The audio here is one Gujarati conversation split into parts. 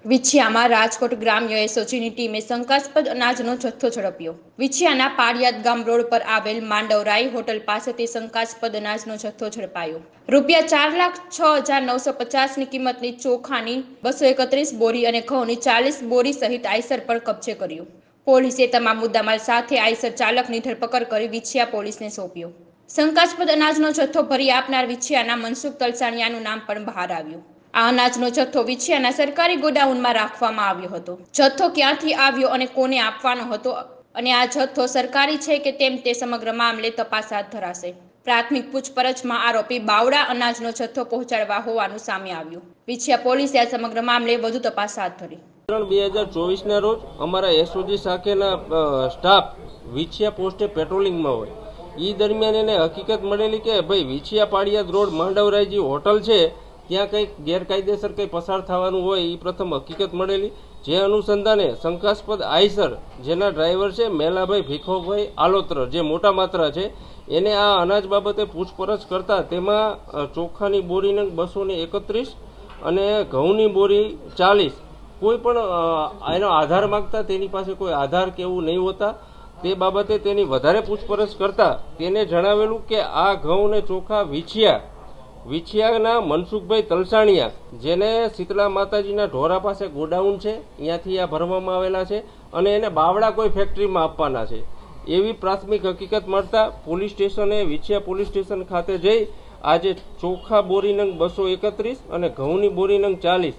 વિછિયામાં રાજકોટ ગ્રામ્ય એસઓજીની ટીમે શંકાસ્પદ અનાજનો જથ્થો ઝડપ્યો। વિછિયાના પાળિયાદ ગામ રોડ પર આવેલ માંડવરાઈ હોટલ પાસેથી શંકાસ્પદ અનાજનો જથ્થો ઝડપાયો। ₹4,06,950ની કિંમતની ચોખાની 231 બોરી અને ઘઉંની 40 બોરી સહિત આઈસર પર કબજે કર્યો। પોલીસે તમામ મુદ્દામાલ સાથે આઈસર ચાલકની ધરપકડ કરી વિછિયા પોલીસને સોંપ્યો। શંકાસ્પદ અનાજનો જથ્થો ભરી આપનાર વિછિયાના મનસુખ તલસાણિયાનું નામ પણ બહાર આવ્યું। આ અનાજનો જથ્થો વિછિયાના સરકારી ગોડાઉનમાં રાખવામાં આવ્યો હતો। જથ્થો ક્યાંથી આવ્યો અને કોને આપવાનો હતો અને આ જથ્થો સરકારી છે કે તેમ તે સમગ્ર મામલે તપાસ હાથ ધરાશે। પ્રાથમિક પૂછપરછમાં આરોપી બાવળા અનાજનો જથ્થો પહોંચાડવા હોવાનું સામે આવ્યું। વિછિયા પોલીસે આ સમગ્ર મામલે વધુ તપાસ હાથ ધરી। 2024ના રોજ અમારા એસઓજી શાખાના સ્ટાફ વિછિયા પોસ્ટે પેટ્રોલિંગમાં હોય એ દરમિયાન એને હકીકત મળેલી કે ભાઈ વિછિયા પાળિયાદ રોડ માંડવરાયજી હોટલ છે ત્યાં કંઈક ગેરકાયદેસર કંઈ પસાર થવાનું હોય એ પ્રથમ હકીકત મળેલી। જે અનુસંધાને શંકાસ્પદ આઈસર જેના ડ્રાઈવર છે મેલાભાઈ ભીખોભાઈ આલોત્ર જે મોટા માત્રા છે એને આ અનાજ બાબતે પૂછપરછ કરતા તેમાં ચોખાની બોરી નંગ 231 અને ઘઉંની બોરી 40 કોઈ પણ એનો આધાર માંગતા તેની પાસે કોઈ આધાર કે એવું નહીં હોતા તે બાબતે તેની વધારે પૂછપરછ કરતા તેને જણાવેલું કે આ ઘઉં ને ચોખા વિછિયાના મનસુખભાઈ તલસાણિયા જેને શીતળા માતાજીના ઢોરા પાસે ગોડાઉન છે ત્યાંથી આ ભરવામાં આવેલા છે અને એને બાવળા કોઈ ફેક્ટરીમાં આપવાના છે એવી પ્રાથમિક હકીકત મળતા પોલીસ સ્ટેશને વિછિયા પોલીસ સ્ટેશન ખાતે જઈ આજે ચોખા બોરી નંગ 231 અને ઘઉંની બોરી નંગ 40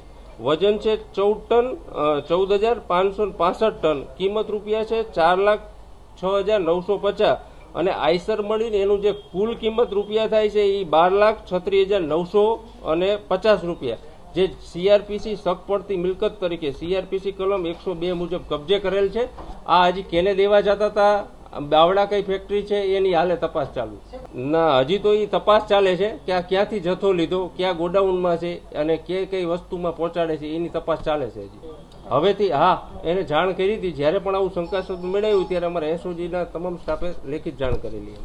વજન છે 14,565 ટન કિંમત રૂપિયા છે 4,06,950 અને આઈસર મળીને એનું જે કુલ કિંમત રૂપિયા થાય છે એ 12,36,950 રૂપિયા જે સીઆરપીસી શક પડતી મિલકત તરીકે સીઆરપીસી કલમ 102 મુજબ કબજે કરેલ છે। આ હજી કેને દેવા જતા હતા બાવળા કઈ ફેક્ટરી છે એની હાલે તપાસ ચાલુ ના હજી તો એ તપાસ ચાલે છે કે આ ક્યાંથી જથ્થો લીધો ક્યાં ગોડાઉનમાં છે અને કઈ વસ્તુમાં પહોંચાડે છે એની તપાસ ચાલે છે હજી હવેથી હા એને જાણ કરી હતી। જ્યારે પણ આવું શંકાસ્પદ મળ્યું ત્યારે અમારા એસઓજીના તમામ સ્ટાફે લેખિત જાણ કરેલી।